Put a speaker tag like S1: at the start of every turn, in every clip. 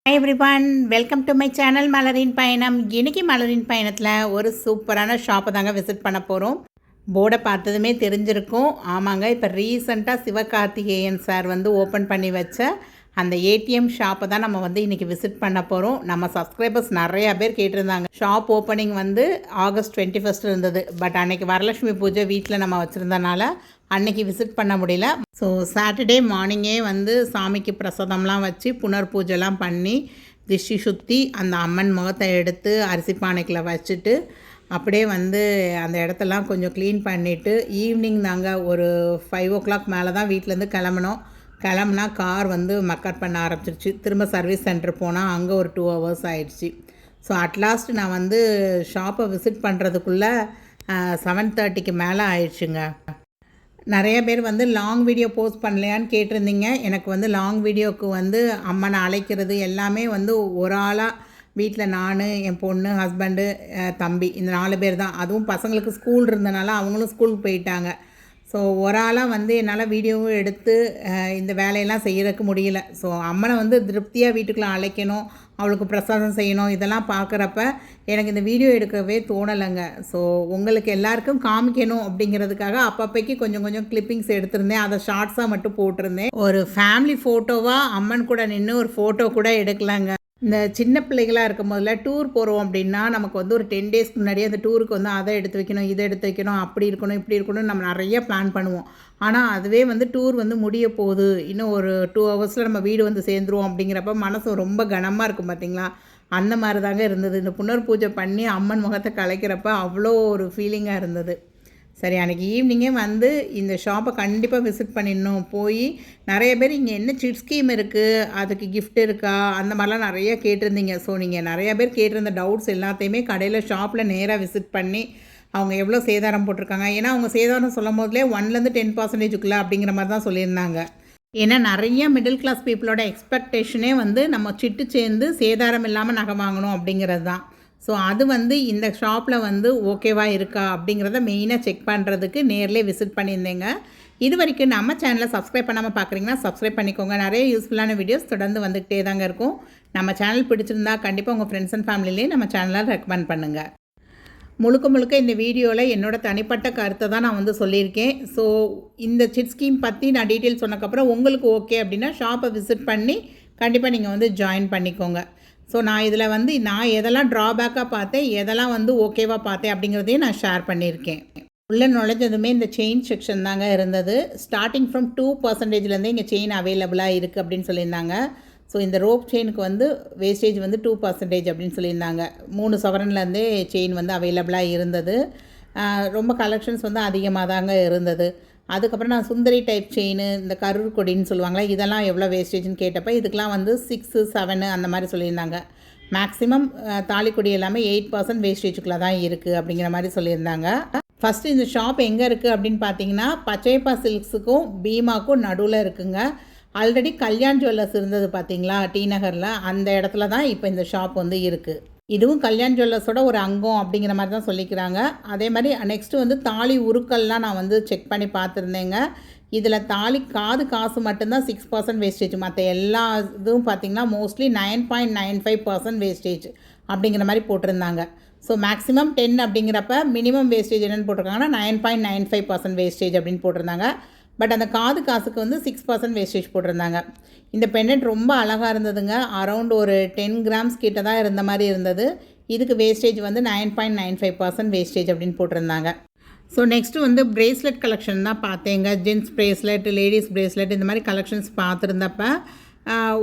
S1: Hi everyone, welcome to my channel மலரின் பயணம். இன்னைக்கு மலரின் பயணத்தில் ஒரு சூப்பரான ஷாப்பை தாங்க விசிட் பண்ண போகிறோம். போர்டை பார்த்ததுமே தெரிஞ்சிருக்கும். ஆமாங்க, இப்போ ரீசெண்டாக சிவகார்த்திகேயன் சார் வந்து ஓப்பன் பண்ணி வச்ச அந்த ஏடிஎம் ஷாப்பை தான் நம்ம வந்து இன்றைக்கி விசிட் பண்ண போகிறோம். நம்ம சப்ஸ்கிரைபர்ஸ் நிறையா பேர் கேட்டிருந்தாங்க. ஷாப் ஓப்பனிங் வந்து August 21 இருந்தது. பட் அன்றைக்கி வரலட்சுமி பூஜை வீட்டில் நம்ம வச்சுருந்தனால அன்றைக்கி விசிட் பண்ண முடியல. ஸோ சாட்டர்டே மார்னிங்கே வந்து சாமிக்கு பிரசாதம்லாம் வச்சு புனர் பூஜைலாம் பண்ணி திஷ்டி சுற்றி அந்த அம்மன் முகத்தை எடுத்து அரிசி பானைக்குள்ளே வச்சுட்டு அப்படியே வந்து அந்த இடத்தெல்லாம் கொஞ்சம் க்ளீன் பண்ணிவிட்டு ஈவினிங் நாங்கள் ஒரு 5 o'clock மேலே தான் வீட்டிலேருந்து கிளம்புனா கார் வந்து மக்கர் பண்ண ஆரம்பிச்சிருச்சு. திரும்ப சர்வீஸ் சென்டர் போனால் அங்கே ஒரு 2 hours ஆயிடுச்சு. ஸோ அட்லாஸ்ட் நான் வந்து ஷாப்பை விசிட் பண்ணுறதுக்குள்ளே 7:30க்கு மேலே ஆயிடுச்சுங்க. நிறைய பேர் வந்து லாங் வீடியோ போஸ்ட் பண்ணலையான்னு கேட்டிருந்தீங்க. எனக்கு வந்து லாங் வீடியோவுக்கு வந்து அம்மனை அழைக்கிறது எல்லாமே வந்து ஒரு ஆளாக வீட்டில் நான், என் பொண்ணு, ஹஸ்பண்டு, தம்பி இந்த 4 பேர் தான். அதுவும் பசங்களுக்கு ஸ்கூல் இருந்தனால அவங்களும் ஸ்கூலுக்கு போயிட்டாங்க. ஸோ ஒரு ஆளாக வந்து என்னால் வீடியோவும் எடுத்து இந்த வேலையெல்லாம் செய்கிறதுக்கு முடியல. ஸோ அம்மனை வந்து திருப்தியாக வீட்டுக்குள்ளே அழைக்கணும், அவளுக்கு பிரசாதம் செய்யணும், இதெல்லாம் பார்க்குறப்ப எனக்கு இந்த வீடியோ எடுக்கவே தோணலைங்க. ஸோ உங்களுக்கு எல்லாருக்கும் காமிக்கணும் அப்படிங்கிறதுக்காக அப்பப்போக்கி கொஞ்சம் கொஞ்சம் கிளிப்பிங்ஸ் எடுத்திருந்தேன். அதை ஷார்ட்ஸாக மட்டும் போட்டிருந்தேன். ஒரு ஃபேமிலி ஃபோட்டோவாக அம்மன் கூட நின்று ஒரு ஃபோட்டோ கூட எடுக்கலாங்க. இந்த சின்ன பிள்ளைகளாக இருக்கும் போதில் டூர் போகிறோம் அப்படின்னா நமக்கு வந்து ஒரு 10 daysக்கு முன்னாடியே அந்த டூருக்கு வந்து அதை எடுத்து வைக்கணும், இதை எடுத்து வைக்கணும், அப்படி இருக்கணும், இப்படி இருக்கணும், நம்ம நிறைய பிளான் பண்ணுவோம். ஆனால் அதுவே வந்து டூர் வந்து முடிய போகுது, இன்னும் ஒரு 2 hours நம்ம வீடு வந்து சேர்ந்துருவோம் அப்படிங்கிறப்ப மனசு ரொம்ப கனமாக இருக்கும் பார்த்திங்களா. அந்த மாதிரி தாங்க இருந்தது. இந்த புனர் பூஜை பண்ணி அம்மன் முகத்தை கலைக்கிறப்ப அவ்வளோ ஒரு ஃபீலிங்காக இருந்தது. சரி, அன்றைக்கி ஈவினிங்கே வந்து இந்த ஷாப்பை கண்டிப்பாக விசிட் பண்ணிடணும். போய் நிறைய பேர் இங்கே என்ன சிட் ஸ்கீம் இருக்குது, அதுக்கு கிஃப்ட் இருக்கா, அந்த மாதிரிலாம் நிறைய கேட்டிருந்தீங்க. ஸோ நீங்கள் நிறையா பேர் கேட்டிருந்த டவுட்ஸ் எல்லாத்தையுமே கடையில் ஷாப்பில் நேராக விசிட் பண்ணி அவங்க எவ்வளோ சேதாரம் போட்டிருக்காங்க, ஏன்னா அவங்க சேதாரம் சொல்லும் போதுலேயே 1லேருந்து 10% அப்படிங்கிற மாதிரி தான் சொல்லியிருந்தாங்க. ஏன்னா நிறைய மிடில் கிளாஸ் பீப்புளோட எக்ஸ்பெக்டேஷனே வந்து நம்ம சிட்டு சேர்ந்து சேதாரம் இல்லாமல் நகை வாங்கணும் அப்படிங்கிறது தான். ஸோ அது வந்து இந்த ஷாப்பில் வந்து ஓகேவாக இருக்கா அப்படிங்கிறத மெயினாக செக் பண்ணுறதுக்கு நேர்லேயே விசிட் பண்ணியிருந்தேங்க. இது வரைக்கும் நம்ம சேனலை சப்ஸ்கிரைப் பண்ணாமல் பார்க்குறீங்கன்னா சப்ஸ்கிரைப் பண்ணிக்கோங்க. நிறைய யூஸ்ஃபுல்லான வீடியோஸ் தொடர்ந்து வந்துக்கிட்டே தாங்க இருக்கும். நம்ம சேனல் பிடிச்சிருந்தா கண்டிப்பாக உங்கள் ஃப்ரெண்ட்ஸ் அண்ட் ஃபேமிலிலேயே நம்ம சேனலை ரெக்கமெண்ட் பண்ணுங்கள். முழுக்க இந்த வீடியோவில் என்னோடய தனிப்பட்ட கருத்தை தான் நான் வந்து சொல்லியிருக்கேன். ஸோ இந்த சிட் ஸ்கீம் பற்றி நான் டீட்டெயில் சொன்னக்கப்புறம் உங்களுக்கு ஓகே அப்படின்னா ஷாப்பை விசிட் பண்ணி கண்டிப்பாக நீங்கள் வந்து ஜாயின் பண்ணிக்கோங்க. ஸோ நான் இதில் வந்து நான் எதெல்லாம் ட்ராபேக்காக பார்த்தேன், எதெல்லாம் வந்து ஓகேவாக பார்த்தேன் அப்படிங்கிறதையும் நான் ஷேர் பண்ணியிருக்கேன். உள்ளே நுழைஞ்சதுமே இந்த செயின் செக்ஷன் தாங்க இருந்தது. ஸ்டார்டிங் ஃப்ரம் 2%லேருந்தே இங்கே செயின் அவைலபிளாக இருக்குது அப்படின்னு சொல்லியிருந்தாங்க. ஸோ இந்த ரோப் செயினுக்கு வந்து வேஸ்டேஜ் வந்து 2% அப்படின்னு சொல்லியிருந்தாங்க. 3 சவரன்லேருந்தே செயின் வந்து அவைலபிளாக இருந்தது. ரொம்ப கலெக்ஷன்ஸ் வந்து அதிகமாக தாங்க இருந்தது. அதுக்கப்புறம் நான் சுந்தரி டைப் செயின், இந்த கரூர் கொடின்னு சொல்லுவாங்களே, இதெல்லாம் எவ்வளோ வேஸ்டேஜ்னு கேட்டப்போ இதுக்கெலாம் வந்து 6, 7 அந்த மாதிரி சொல்லியிருந்தாங்க. மேக்ஸிமம் தாலிக்கொடி எல்லாமே 8% வேஸ்டேஜுக்குள்ளே தான் இருக்குது அப்படிங்கிற மாதிரி சொல்லியிருந்தாங்க. ஃபஸ்ட்டு இந்த ஷாப் எங்கே இருக்குது அப்படின்னு பார்த்தீங்கன்னா பச்சையப்பா சில்க்ஸுக்கும் பீமாக்கும் நடுவில் இருக்குங்க. ஆல்ரெடி கல்யாண் ஜுவல்லர்ஸ் இருந்தது பார்த்தீங்களா டி நகரில், அந்த இடத்துல தான் இப்போ இந்த ஷாப் வந்து இருக்குது. இதுவும் கல்யாண் ஜுவல்லர்ஸோட ஒரு அங்கம் அப்படிங்கிற மாதிரி தான் சொல்லிக்கிறாங்க. அதே மாதிரி நெக்ஸ்ட்டு வந்து தாலி உருக்கள்லாம் நான் வந்து செக் பண்ணி பார்த்துருந்தேங்க. இதில் தாலி காசு மட்டும்தான் 6% வேஸ்டேஜ். மற்ற எல்லா இதுவும் பார்த்திங்கன்னா மோஸ்ட்லி 9.95% வேஸ்டேஜ் அப்படிங்கிற மாதிரி போட்டிருந்தாங்க. ஸோ மேக்ஸிமம் 10 அப்படிங்கிறப்ப மினிமம் வேஸ்டேஜ் என்னென்னு போட்டிருக்காங்கன்னா 9.95% வேஸ்டேஜ் அப்படின்னு போட்டிருந்தாங்க. பட் அந்த காசுக்கு வந்து 6% வேஸ்டேஜ் போட்டிருந்தாங்க. இந்த பெண்டன்ட் ரொம்ப அழகாக இருந்ததுங்க. அரௌண்ட் ஒரு 10 grams கிட்ட தான் இருந்த மாதிரி இருந்தது. இதுக்கு வேஸ்டேஜ் வந்து 9.95% வேஸ்டேஜ் அப்படின்னு போட்டிருந்தாங்க. ஸோ நெக்ஸ்ட்டு வந்து பிரேஸ்லெட் கலெக்ஷன் தான் பார்த்தேங்க. ஜென்ஸ் பிரேஸ்லெட், லேடிஸ் பிரேஸ்லெட் இந்த மாதிரி கலெக்ஷன்ஸ் பார்த்துருந்தப்ப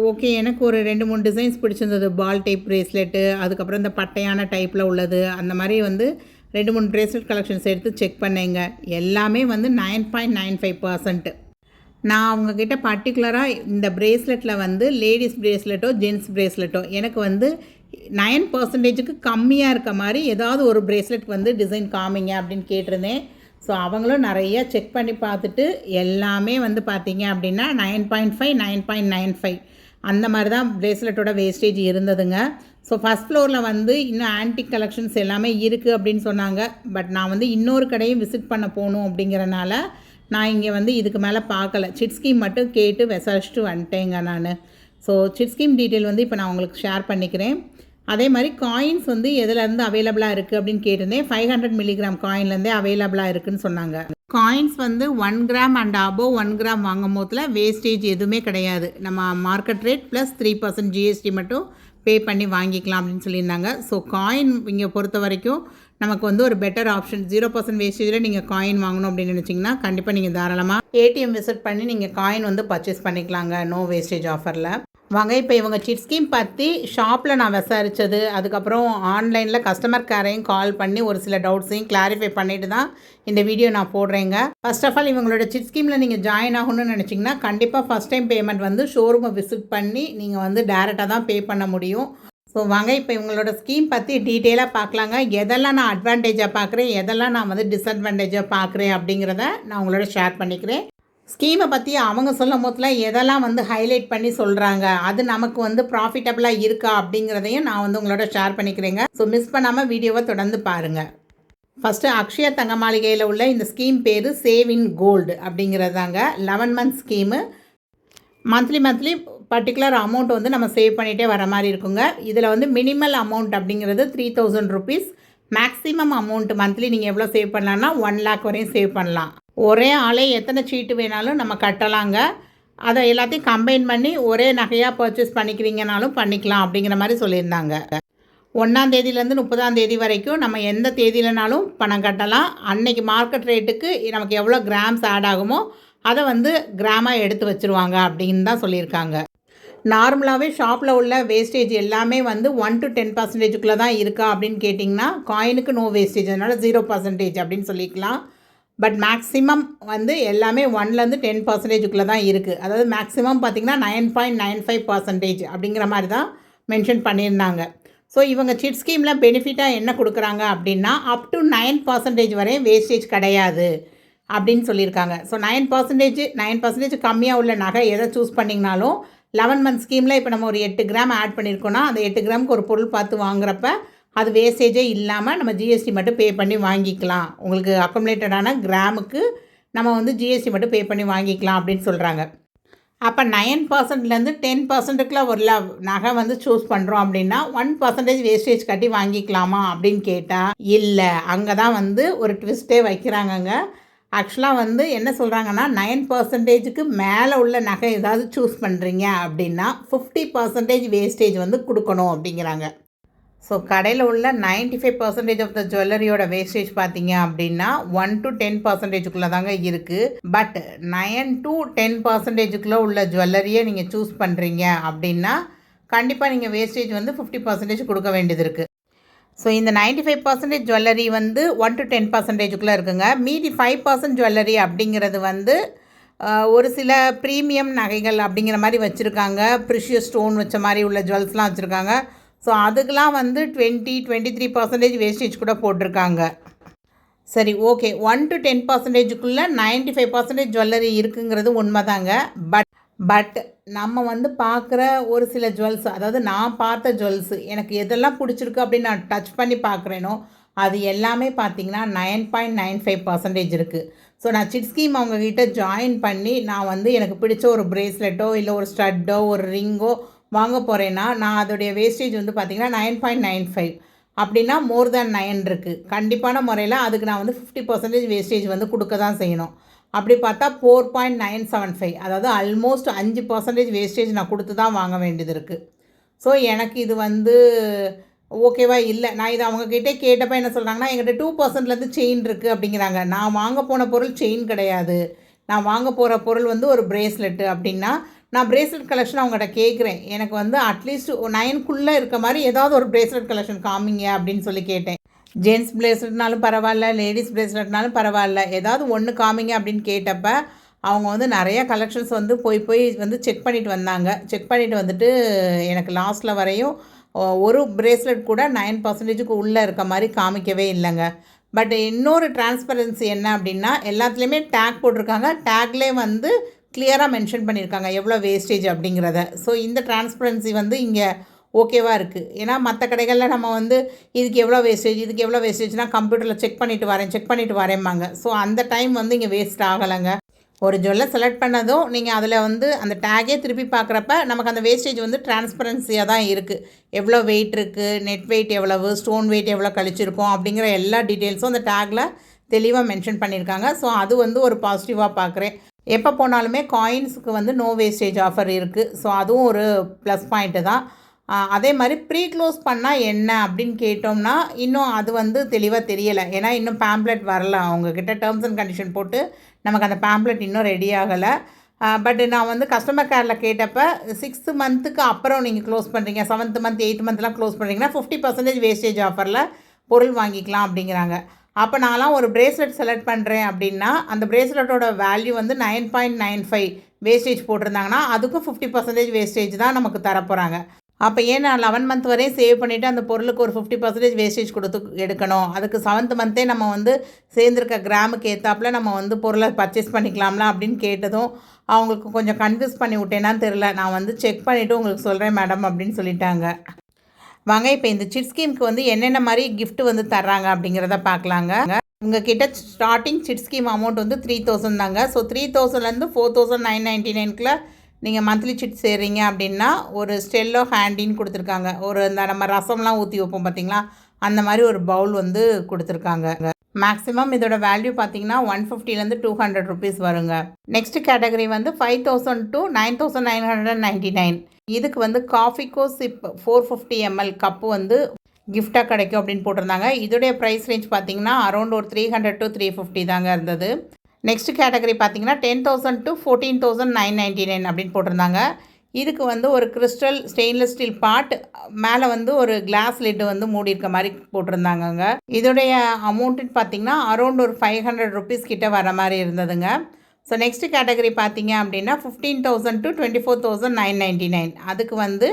S1: ஓகே, எனக்கு ஒரு 2-3 டிசைன்ஸ் பிடிச்சிருந்தது. பால் டைப் பிரேஸ்லெட்டு, அதுக்கப்புறம் இந்த பட்டையான டைப்பில் உள்ளது, அந்த மாதிரி வந்து 2-3 பிரேஸ்லெட் கலெக்ஷன்ஸ் எடுத்து செக் பண்ணேங்க. எல்லாமே வந்து 9.95%. நான் அவங்கக்கிட்ட பர்டிகுலராக இந்த பிரேஸ்லெட்டில் வந்து லேடிஸ் பிரேஸ்லெட்டோ ஜென்ஸ் பிரேஸ்லெட்டோ எனக்கு வந்து 9%க்கு கம்மியாக இருக்க மாதிரி ஏதாவது ஒரு பிரேஸ்லெட் வந்து டிசைன் காமிங்க அப்படின்னு கேட்டிருந்தேன். ஸோ அவங்களும் நிறையா செக் பண்ணி பார்த்துட்டு எல்லாமே வந்து பார்த்திங்க அப்படின்னா 9.5, 9.95 அந்த மாதிரி தான் பிரேஸ்லெட்டோட வேஸ்டேஜ் இருந்ததுங்க. ஸோ ஃபஸ்ட் ஃப்ளோரில் வந்து இன்னும் ஆன்டிக் கலெக்ஷன்ஸ் எல்லாமே இருக்குது அப்படின்னு சொன்னாங்க. பட் நான் வந்து இன்னொரு கடையும் விசிட் பண்ண போகணும் அப்படிங்கிறனால நான் இங்கே வந்து இதுக்கு மேலே பார்க்கல. சிட் ஸ்கீம் மட்டும் கேட்டு விசாரிச்சுட்டு வந்துட்டேங்க நான். ஸோ சிட் ஸ்கீம் டீட்டெயில் வந்து இப்போ நான் உங்களுக்கு ஷேர் பண்ணிக்கிறேன். அதே மாதிரி காயின்ஸ் வந்து எதுலேருந்து அவைலபிளாக இருக்குது அப்படின்னு கேட்டிருந்தேன். 500 மில்லிகிராம் காயின்லேருந்தே அவைலபிளாக இருக்குதுன்னு சொன்னாங்க. காயின்ஸ் வந்து 1 கிராம் அண்ட் அபோவ் 1 கிராம் வாங்கும் போதில் வேஸ்டேஜ் எதுவுமே கிடையாது. நம்ம மார்க்கெட் ரேட் ப்ளஸ் 3% ஜிஎஸ்டி மட்டும் பே பண்ணி வாங்கிக்கலாம் அப்படின்னு சொல்லியிருந்தாங்க. ஸோ காயின் இங்கே பொறுத்த வரைக்கும் நமக்கு வந்து ஒரு பெட்டர் ஆப்ஷன். 0% வேஸ்டேஜில் நீங்கள் காயின் வாங்கணும் அப்படின்னு நினச்சிங்கன்னா கண்டிப்பாக நீங்கள் தாராளமாக ஏடிஎம் விசிட் பண்ணி நீங்கள் காயின் வந்து பர்ச்சேஸ் பண்ணிக்கலாங்க, நோ வேஸ்டேஜ் ஆஃபரில். வாங்க இப்போ இவங்க சிட் ஸ்கீம் பற்றி ஷாப்பில் நான் விசாரித்தது, அதுக்கப்புறம் ஆன்லைனில் கஸ்டமர் கேரையும் கால் பண்ணி ஒரு சில டவுட்ஸையும் கிளாரிஃபை பண்ணிட்டு தான் இந்த வீடியோ நான் போடுறேங்க. ஃபர்ஸ்ட் ஆஃப் ஆல் இவங்களோட சிட் ஸ்கீமில் நீங்கள் ஜாயின் ஆகணும்னு நினச்சிங்கன்னா கண்டிப்பாக ஃபஸ்ட் டைம் பேமெண்ட் வந்து ஷோரூமை விசிட் பண்ணி நீங்கள் வந்து டேரெக்டாக தான் பே பண்ண முடியும். ஸோ வாங்க இப்போ இவங்களோட ஸ்கீம் பற்றி டீட்டெயிலாக பார்க்கலாங்க. எதெல்லாம் நான் அட்வான்டேஜாக பார்க்குறேன், எதெல்லாம் நான் வந்து டிஸ்அட்வான்டேஜாக பார்க்குறேன் அப்படிங்கிறத நான் உங்களோட ஷேர் பண்ணிக்கிறேன். ஸ்கீமை பற்றி அவங்க சொல்லும் போதில் எதெல்லாம் வந்து ஹைலைட் பண்ணி சொல்கிறாங்க, அது நமக்கு வந்து ப்ராஃபிட்டபுளாக இருக்கா அப்படிங்கிறதையும் நான் வந்து உங்களோட ஷேர் பண்ணிக்கிறேங்க. ஸோ மிஸ் பண்ணாமல் வீடியோவை தொடர்ந்து பாருங்கள். ஃபஸ்ட்டு அக்ஷயா தங்க மாளிகையில் உள்ள இந்த ஸ்கீம் பேர் சேவ் இன் கோல்டு அப்படிங்கிறதாங்க. 11 month scheme. Monthly particular amount வந்து நம்ம சேவ் பண்ணிகிட்டே வர மாதிரி இருக்குங்க. இதில் வந்து மினிமல் அமௌண்ட் அப்படிங்கிறது 3000 ருபீஸ். மேக்ஸிமம் அமௌண்ட் மந்த்லி நீங்கள் எவ்வளோ சேவ் பண்ணலான்னா 1 லேக் வரையும் சேவ் பண்ணலாம். ஒரே ஆளே எத்தனை சீட்டு வேணாலும் நம்ம கட்டலாங்க. அதை எல்லாத்தையும் கம்பைன் பண்ணி ஒரே நகையாக பர்ச்சேஸ் பண்ணிக்கிறீங்கனாலும் பண்ணிக்கலாம் அப்படிங்கிற மாதிரி சொல்லியிருந்தாங்க. 1ஆம் தேதியிலேருந்து 30ஆம் தேதி வரைக்கும் நம்ம எந்த தேதியிலனாலும் பணம் கட்டலாம். அன்னைக்கு மார்க்கெட் ரேட்டுக்கு நமக்கு எவ்வளோ கிராம்ஸ் ஆட் ஆகுமோ அதை வந்து கிராமாக எடுத்து வச்சுருவாங்க அப்படின்னு தான் சொல்லியிருக்காங்க. நார்மலாகவே ஷாப்பில் உள்ள வேஸ்டேஜ் எல்லாமே வந்து 1 to 10% தான் இருக்கா அப்படின்னு கேட்டிங்கன்னா காயினுக்கு நோ வேஸ்டேஜ், அதனால் 0% அப்படின்னு சொல்லிக்கலாம். பட் மேக்ஸிமம் வந்து எல்லாமே 1லேருந்து 10% தான் இருக்குது. அதாவது மேக்ஸிமம் பார்த்திங்கன்னா 9.95% அப்படிங்கிற மாதிரி தான் மென்ஷன் பண்ணியிருந்தாங்க. ஸோ இவங்க சிட் ஸ்கீமில் பெனிஃபிட்டாக என்ன கொடுக்குறாங்க அப்படின்னா அப் டு 9% வரையும் வேஸ்டேஜ் கிடையாது அப்படின்னு சொல்லியிருக்காங்க. ஸோ 9% கம்மியாக உள்ள நகை எதை சூஸ் பண்ணிங்கனாலும் 11 மந்த் ஸ்கீமில் இப்போ நம்ம ஒரு 8 கிராம் ஆட் பண்ணியிருக்கோன்னா அந்த 8 கிராமுக்கு ஒரு பொருள் பார்த்து வாங்குறப்ப அது வேஸ்டேஜே இல்லாமல் நம்ம ஜிஎஸ்டி மட்டும் பே பண்ணி வாங்கிக்கலாம். உங்களுக்கு அக்குமுலேட்டடான கிராமுக்கு நம்ம வந்து ஜிஎஸ்டி மட்டும் பே பண்ணி வாங்கிக்கலாம் அப்படின்னு சொல்கிறாங்க. அப்போ 9%லேருந்து 10%க்குள்ள ஒரு நகை வந்து சூஸ் பண்ணுறோம் அப்படின்னா 1% வேஸ்டேஜ் கட்டி வாங்கிக்கலாமா அப்படின்னு கேட்டால் இல்லை, அங்கே தான் வந்து ஒரு ட்விஸ்ட்டே வைக்கிறாங்கங்க. ஆக்சுவலாக வந்து என்ன சொல்கிறாங்கன்னா 9%க்கு மேலே உள்ள நகை ஏதாவது சூஸ் பண்ணுறீங்க அப்படின்னா 50% வேஸ்டேஜ் வந்து கொடுக்கணும் அப்படிங்கிறாங்க. ஸோ கடையில் உள்ள 95% ஆஃப் த ஜுவல்லரியோட வேஸ்டேஜ் பார்த்தீங்க அப்படின்னா 1 to 10%க்குள்ளே தாங்க இருக்குது. பட் 9 to 10%க்குள்ளே உள்ள ஜுவல்லரியை நீங்கள் சூஸ் பண்ணுறீங்க அப்படின்னா கண்டிப்பாக நீங்கள் வேஸ்டேஜ் வந்து 50% கொடுக்க வேண்டியது இருக்குது. ஸோ இந்த 95% ஜுவல்லரி வந்து 1 to 10%க்குள்ளே இருக்குங்க. மீதி 5% ஜுவல்லரி அப்படிங்கிறது வந்து ஒரு சில ப்ரீமியம் நகைகள் அப்படிங்கிற மாதிரி வச்சுருக்காங்க. ப்ரிஷியஸ் ஸ்டோன் வச்ச மாதிரி உள்ள ஜுவல்ஸ்லாம் வச்சுருக்காங்க. ஸோ அதுக்கெலாம் வந்து 23% வேஸ்டேஜ் கூட போட்டிருக்காங்க. சரி, ஓகே, 1 to 10%க்குள்ளே 95% ஜுவல்லரி இருக்குங்கிறது உண்மைதாங்க. பட் நம்ம வந்து பார்க்குற ஒரு சில ஜுவல்ஸ், அதாவது நான் பார்த்த ஜுவல்ஸு எனக்கு எதெல்லாம் பிடிச்சிருக்கு அப்படின்னு நான் டச் பண்ணி பார்க்குறேனோ அது எல்லாமே பார்த்திங்கன்னா 9.95% இருக்குது. ஸோ நான் சிட் ஸ்கீம் அவங்கக்கிட்ட ஜாயின் பண்ணி நான் வந்து எனக்கு பிடிச்ச ஒரு ப்ரேஸ்லெட்டோ இல்லை ஒரு ஸ்டட்டோ ஒரு ரிங்கோ வாங்க போகிறேன்னா நான் அதோடைய வேஸ்டேஜ் வந்து பார்த்திங்கன்னா 9.95 அப்படின்னா மோர் தேன் 9 இருக்குது. கண்டிப்பான முறையில் அதுக்கு நான் வந்து 50% வேஸ்டேஜ் வந்து கொடுக்க தான் செய்யணும். அப்படி பார்த்தா 4.975, அதாவது ஆல்மோஸ்ட் 5% வேஸ்டேஜ் நான் கொடுத்து தான் வாங்க வேண்டியது இருக்குது. ஸோ எனக்கு இது வந்து ஓகேவா இல்லை. நான் இதை அவங்கக்கிட்டே கேட்டப்போ என்ன சொல்கிறாங்கன்னா எங்கிட்ட 2%லேருந்து செயின் இருக்குது அப்படிங்கிறாங்க. நான் வாங்க போன பொருள் செயின் கிடையாது, நான் வாங்க போகிற பொருள் வந்து ஒரு ப்ரேஸ்லெட்டு அப்படின்னா நான் ப்ரேஸ்லெட் கலெக்ஷன் அவங்ககிட்ட கேட்குறேன். எனக்கு வந்து அட்லீஸ்ட் 9க்குள்ளே இருக்க மாதிரி ஏதாவது ஒரு ப்ரேஸ்லெட் கலெக்ஷன் காமிங்க அப்படின்னு சொல்லி கேட்டேன். ஜென்ஸ் ப்ரேஸ்லெட்னாலும் பரவாயில்ல, லேடிஸ் ப்ரேஸ்லெட்னாலும் பரவாயில்ல, ஏதாவது ஒன்று காமிங்க அப்படின்னு கேட்டப்போ அவங்க வந்து நிறையா கலெக்ஷன்ஸ் வந்து போய் வந்து செக் பண்ணிட்டு வந்தாங்க. செக் பண்ணிவிட்டு வந்துட்டு எனக்கு லாஸ்ட்டில் வரையும் ஒரு ப்ரேஸ்லெட் கூட 9%க்கு உள்ளே இருக்க மாதிரி காமிக்கவே இல்லைங்க. பட் இன்னொரு டிரான்ஸ்பரன்சி என்ன அப்படின்னா எல்லாத்துலேயுமே டேக் போட்டிருக்காங்க. டேக்லேயே வந்து கிளியராக மென்ஷன் பண்ணியிருக்காங்க எவ்வளோ வேஸ்டேஜ் அப்படிங்கிறத. ஸோ இந்த டிரான்ஸ்பரன்சி வந்து இங்கே ஓகேவாக இருக்குது. ஏன்னா மற்ற கடைகளில் நம்ம வந்து இதுக்கு எவ்வளோ வேஸ்டேஜ்னால் கம்ப்யூட்டரில் செக் பண்ணிவிட்டு வரேம்பாங்க. ஸோ அந்த டைம் வந்து இங்கே வேஸ்ட் ஆகலைங்க. ஒரு ஜுவல்லை செலக்ட் பண்ணதும் நீங்கள் அதில் வந்து அந்த டேகே திருப்பி பார்க்குறப்ப நமக்கு அந்த வேஸ்டேஜ் வந்து டிரான்ஸ்பரன்சியாக தான் இருக்குது. எவ்வளோ வெயிட் இருக்குது, நெட் வெயிட் எவ்வளவு, ஸ்டோன் வெயிட் எவ்வளோ கழிச்சிருக்கோம் அப்படிங்கிற எல்லா டீட்டெயில்ஸும் அந்த டேக்கில் தெளிவாக மென்ஷன் பண்ணியிருக்காங்க. ஸோ அது வந்து ஒரு பாசிட்டிவாக பார்க்குறேன். எப்போ போனாலுமே காயின்ஸுக்கு வந்து நோ வேஸ்டேஜ் ஆஃபர் இருக்குது. ஸோ அதுவும் ஒரு ப்ளஸ் பாயிண்ட்டு தான். அதே மாதிரி ப்ரீ க்ளோஸ் பண்ணால் என்ன அப்படின்னு கேட்டோம்னா இன்னும் அது வந்து தெளிவாக தெரியலை. ஏன்னா இன்னும் பேம்ப்ளெட் வரல. அவங்கக்கிட்ட டேர்ம்ஸ் அண்ட் கண்டிஷன் போட்டு நமக்கு அந்த பேம்ப்ளெட் இன்னும் ரெடி ஆகலை. பட் நான் வந்து கஸ்டமர் கேரில் கேட்டப்போ 6th மந்த்துக்கு அப்புறம் நீங்கள் க்ளோஸ் பண்ணுறீங்க, 7th மந்த் 8th மந்த்லாம் க்ளோஸ் பண்ணுறீங்கன்னா 50% வேஸ்டேஜ் ஆஃபரில் பொருள் வாங்கிக்கலாம் அப்படிங்கிறாங்க. அப்போ நான்லாம் ஒரு பிரேஸ்லெட் செலக்ட் பண்ணுறேன் அப்படின்னா அந்த பிரேஸ்லெட்டோட வேல்யூ வந்து 9.95 வேஸ்டேஜ் போட்டிருந்தாங்கன்னா அதுக்கும் 50% வேஸ்டேஜ் தான் நமக்கு தரப்போகிறாங்க. அப்போ ஏன் நான் 11 மந்த் வரையும் சேவ் பண்ணிவிட்டு அந்த பொருளுக்கு ஒரு 50% வேஸ்டேஜ் கொடுத்து எடுக்கணும்? அதுக்கு 7th மந்த்தே நம்ம வந்து சேர்ந்துருக்க கிராமுக்கு ஏற்றாப்புல நம்ம வந்து பொருளை பர்ச்சேஸ் பண்ணிக்கலாம்ல அப்படின்னு கேட்டதும் அவங்களுக்கு கொஞ்சம் கன்ஃபியூஸ் பண்ணி விட்டேனான்னு தெரில. நான் வந்து செக் பண்ணிவிட்டு உங்களுக்கு சொல்கிறேன் மேடம் அப்படின்னு சொல்லிட்டாங்க. வாங்க இப்போ இந்த சிட் ஸ்கீமுக்கு வந்து என்னென்ன மாதிரி கிஃப்ட் வந்து தர்றாங்க அப்படிங்கிறத பார்க்கலாங்க. உங்ககிட்ட ஸ்டார்டிங் சிட் ஸ்கீம் அமௌண்ட் வந்து 3000 தாங்க. ஸோ 3000லேருந்து 4999க்குள்ளே நீங்கள் மந்த்லி சிட் சேர்றீங்க அப்படின்னா ஒரு ஸ்டெல்லோ ஹேண்டின்னு கொடுத்துருக்காங்க. ஒரு இந்த நம்ம ரசம்லாம் ஊற்றி வைப்போம் பார்த்திங்களா, அந்த மாதிரி ஒரு பவுல் வந்து கொடுத்துருக்காங்க. மேக்ஸிமம் இதோட வேல்யூ பார்த்தீங்கன்னா 150லேருந்து 200 ருபீஸ் வருங்க. நெக்ஸ்ட் கேட்டகரி வந்து 5000 to 9999. இதுக்கு வந்து காஃபிக்கோ சிப் 450 ml கப்பு வந்து கிஃப்டாக கிடைக்கும் அப்படின்னு போட்டிருந்தாங்க. இதோடைய ப்ரைஸ் ரேஞ்ச் பார்த்தீங்கன்னா அரௌண்ட் ஒரு 300 to 350 தாங்க இருந்தது. நெக்ஸ்ட் கேட்டகரி பார்த்தீங்கன்னா 10,000 to 14,999 அப்படின்னு போட்டிருந்தாங்க. இதுக்கு வந்து ஒரு கிறிஸ்டல் ஸ்டெயின்லெஸ் ஸ்டீல் பாட் மேலே வந்து ஒரு கிளாஸ் லிட்டு வந்து மூடி இருக்க மாதிரி போட்டிருந்தாங்கங்க. இதோடைய அமௌண்ட்டுன்னு பார்த்தீங்கன்னா அரௌண்ட் ஒரு 500 ருபீஸ் கிட்ட வர மாதிரி இருந்ததுங்க. ஸோ நெக்ஸ்ட் கேட்டகரி பார்த்தீங்க அப்படின்னா 15,000 to 24,999. அதுக்கு வந்து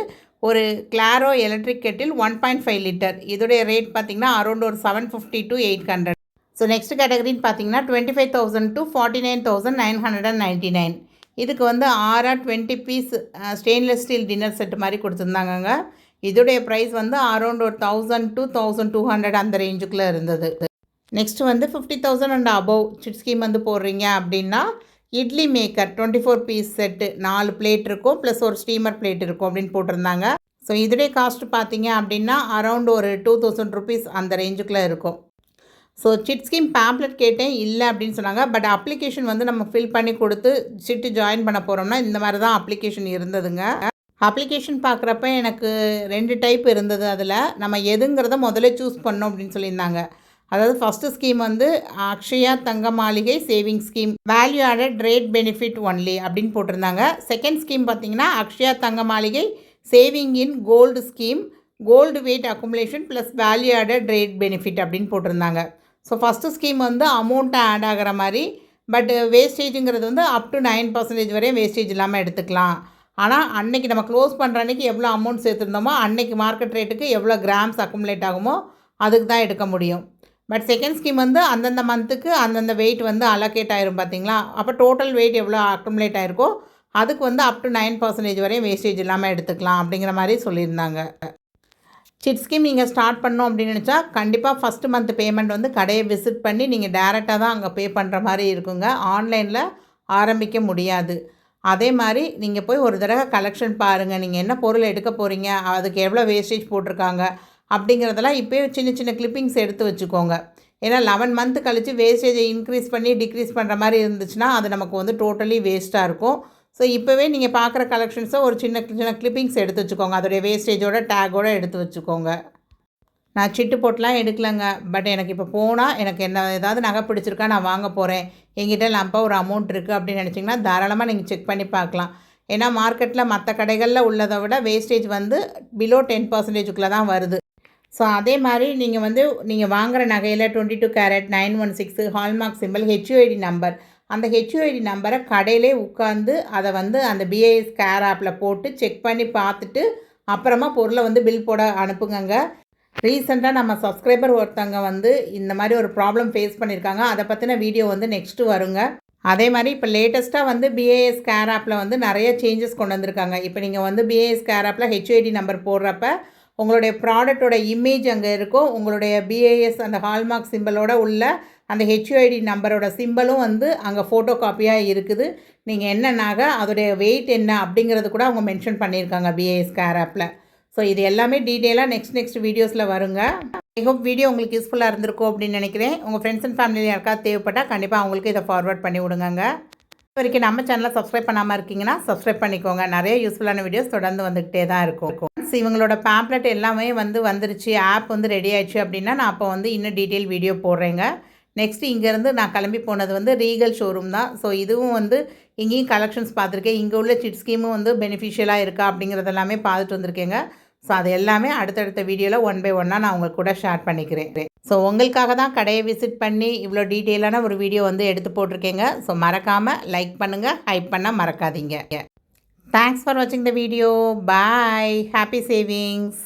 S1: ஒரு கிளாரோ எலக்ட்ரிக் கெட்டில் 1.5 லிட்டர். இதோடைய ரேட் பார்த்தீங்கன்னா அரௌண்ட் ஒரு 750 to 800. ஸோ நெக்ஸ்ட் கேட்டகரின்னு பார்த்தீங்கன்னா 25,000 to 49,999. இதுக்கு வந்து 20 piece stainless steel dinner set மாதிரி கொடுத்துருந்தாங்கங்க. இதோடைய ப்ரைஸ் வந்து அரௌண்ட் ஒரு 1000 to 1200 அந்த ரேஞ்சுக்குள்ளே இருந்தது. நெக்ஸ்ட்டு வந்து 50,000 அண்ட் அபவ் சிட் ஸ்கீம் வந்து போடுறீங்க அப்படின்னா idli maker 24 piece set 4 plate இருக்கும் ப்ளஸ் ஒரு ஸ்டீமர் பிளேட் இருக்கும் அப்படின்னு போட்டிருந்தாங்க. ஸோ இதோடைய காஸ்ட் பார்த்தீங்க அப்படின்னா அரௌண்ட் ஒரு 2000 ருபீஸ் அந்த ரேஞ்சுக்குள்ளே இருக்கும். ஸோ சிட் ஸ்கீம் பேம்ப்ளெட் கேட்டேன், இல்லை அப்படின்னு சொன்னாங்க. பட் அப்ளிகேஷன் வந்து நம்ம ஃபில் பண்ணி கொடுத்து சிட்டு ஜாயின் பண்ண போகிறோம்னா இந்த மாதிரி தான் அப்ளிகேஷன் இருந்ததுங்க. அப்ளிகேஷன் பார்க்குறப்ப எனக்கு 2 டைப் இருந்தது. அதில் நம்ம எதுங்கிறத முதல்ல சூஸ் பண்ணோம் அப்படின்னு சொல்லியிருந்தாங்க. அதாவது ஃபஸ்ட்டு ஸ்கீம் வந்து Akshaya Thanga Maaligai saving scheme value added rate benefit only அப்படின்னு போட்டிருந்தாங்க. செகண்ட் ஸ்கீம் பார்த்திங்கன்னா Akshaya Thanga Maaligai saving in gold scheme gold weight accumulation plus value added rate benefit அப்படின்னு போட்டிருந்தாங்க. ஸோ ஃபஸ்ட்டு ஸ்கீம் வந்து அமௌண்ட்டை ஆட் ஆகிற மாதிரி, பட் வேஸ்டேஜுங்கிறது வந்து அப் டு 9% வரையும் வேஸ்டேஜ் இல்லாமல் எடுத்துக்கலாம். ஆனால் அன்றைக்கி நம்ம க்ளோஸ் பண்ணுற அன்றைக்கி எவ்வளோ அமௌண்ட் சேர்த்துருந்தோமோ அன்றைக்கி மார்க்கெட் ரேட்டுக்கு எவ்வளோ கிராம்ஸ் அக்குமுலேட் ஆகுமோ அதுக்கு தான் எடுக்க முடியும். பட் செகண்ட் ஸ்கீம் வந்து அந்தந்த மந்த்துக்கு அந்தந்த வெயிட் வந்து அலோகேட் ஆயிரும் பார்த்திங்களா. அப்போ டோட்டல் வெயிட் எவ்வளோ அக்குமுலேட் ஆகிருக்கோ அதுக்கு வந்து அப் டு 9% வரையும் வேஸ்டேஜ் இல்லாமல் எடுத்துக்கலாம் அப்படிங்கிற மாதிரி சொல்லியிருந்தாங்க. சிட் ஸ்கீம் நீங்கள் ஸ்டார்ட் பண்ணோம் அப்படின்னு நினச்சா கண்டிப்பாக ஃபஸ்ட்டு மந்த் பேமெண்ட் வந்து கடையை விசிட் பண்ணி நீங்கள் டேரெக்டாக தான் அங்கே பே பண்ணுற மாதிரி இருக்குங்க. ஆன்லைனில் ஆரம்பிக்க முடியாது. அதே மாதிரி நீங்கள் போய் ஒரு தடவை கலெக்ஷன் பாருங்கள். நீங்கள் என்ன பொருள் எடுக்க போகிறீங்க, அதுக்கு எவ்வளோ வேஸ்டேஜ் போட்டிருக்காங்க அப்படிங்கிறதெல்லாம் இப்போயே சின்ன சின்ன கிளிப்பிங்ஸ் எடுத்து வச்சுக்கோங்க. ஏன்னா 11 மந்த் கழித்து வேஸ்டேஜை இன்க்ரீஸ் பண்ணி டிக்ரீஸ் பண்ணுற மாதிரி இருந்துச்சுன்னா அது நமக்கு வந்து டோட்டலி வேஸ்ட்டாக இருக்கும். ஸோ இப்போவே நீங்கள் பார்க்குற கலெக்ஷன்ஸை ஒரு சின்ன சின்ன கிளிப்பிங்ஸ் எடுத்து வச்சுக்கோங்க. அதோடைய வேஸ்டேஜோட டேக்கோடு எடுத்து வச்சுக்கோங்க. நான் சிட்டு போட்டுலாம் எடுக்கலைங்க. பட் எனக்கு இப்போ போனால் எனக்கு என்ன ஏதாவது நகை பிடிச்சிருக்கா, நான் வாங்க போகிறேன், எங்கிட்ட லம்பாக ஒரு அமௌண்ட் இருக்குது அப்படின்னு நினச்சிங்கன்னா தாராளமாக நீங்கள் செக் பண்ணி பார்க்கலாம். ஏன்னா மார்க்கெட்டில் மற்ற கடைகளில் உள்ளதை விட வேஸ்டேஜ் வந்து பிலோ 10%க்குள்ளே தான் வருது. ஸோ அதே மாதிரி நீங்கள் வாங்குகிற நகையில் 22 carrot 916 hallmark simple HUID number, அந்த HUID நம்பரை கடையிலே உட்காந்து அதை வந்து அந்த BIS கேர் ஆப்பில் போட்டு செக் பண்ணி பார்த்துட்டு அப்புறமா பொருளை வந்து பில் போட அனுப்புங்க. ரீசெண்டாக நம்ம சப்ஸ்கிரைபர் ஒருத்தவங்க வந்து இந்த மாதிரி ஒரு ப்ராப்ளம் ஃபேஸ் பண்ணியிருக்காங்க. அதை பற்றின வீடியோ வந்து நெக்ஸ்ட்டு வருங்க. அதே மாதிரி இப்போ லேட்டஸ்ட்டாக வந்து BIS கேர் ஆப்பில் வந்து நிறைய சேஞ்சஸ் கொண்டு வந்திருக்காங்க. இப்போ நீங்கள் வந்து BIS கேர் ஆப்பில் HUID நம்பர் போடுறப்ப உங்களுடைய ப்ராடக்ட்டோட இமேஜ் அங்கே இருக்கும். உங்களுடைய BIS அந்த ஹால்மார்க் சிம்பலோட உள்ள அந்த HUID நம்பரோட சிம்பலும் வந்து அங்கே ஃபோட்டோ காப்பியாக இருக்குது. நீங்கள் என்ன நகை, அதோடைய வெயிட் என்ன அப்படிங்கிறது கூட அவங்க மென்ஷன் பண்ணியிருக்காங்க BIS கேர் ஆப்பில். ஸோ இது எல்லாமே டீட்டெயிலாக நெக்ஸ்ட் வீடியோஸில் வருங்க. ஐ ஹோப் வீடியோ உங்களுக்கு யூஸ்ஃபுல்லாக இருந்திருக்கும் அப்படின்னு நினைக்கிறேன். உங்கள் ஃப்ரெண்ட்ஸ் அண்ட் ஃபேமிலியில் யாருக்காவது தேவைப்பட்டால் கண்டிப்பாக அவங்களுக்கு இதை ஃபார்வர்ட் பண்ணி விடுங்க. இது வரைக்கும் நம்ம சேனலை சப்ஸ்கிரைப் பண்ணாமல் இருக்கீங்கன்னா சப்ஸ்கிரைப் பண்ணிக்கோங்க. நிறைய யூஸ்ஃபுல்லான வீடியோஸ் தொடர்ந்து வந்துக்கிட்டே தான் இருக்கும். இவங்களோட பேம்ப்ளெட் எல்லாமே வந்துருச்சு, ஆப் ரெடி ஆயிடுச்சு அப்படின்னா நான் அப்போ இன்னும் டீட்டெயில் வீடியோ போடுறேங்க. நெக்ஸ்ட்டு இங்கேருந்து நான் கிளம்பி போனது ரீகல் ஷோரூம் தான். ஸோ இதுவும் இங்கேயும் கலெக்ஷன்ஸ் பார்த்துருக்கேன். இங்கே உள்ள சிட் ஸ்கீமும் பெனிஃபிஷியலாக இருக்கா அப்படிங்கிறது எல்லாமே பார்த்துட்டு வந்திருக்கேங்க. ஸோ அது எல்லாமே அடுத்தடுத்த வீடியோவில் 1 பை 1 நான் உங்களுக்கு கூட ஷேர் பண்ணிக்கிறேன். ஸோ உங்களுக்காக தான் கடையை விசிட் பண்ணி இவ்வளோ டீட்டெயிலான ஒரு வீடியோ எடுத்து போட்டிருக்கேங்க. ஸோ மறக்காமல் லைக் பண்ணுங்கள், ஹைப் பண்ண மறக்காதீங்க. தேங்க்ஸ் ஃபார் வாட்சிங் the video. Bye. Happy savings.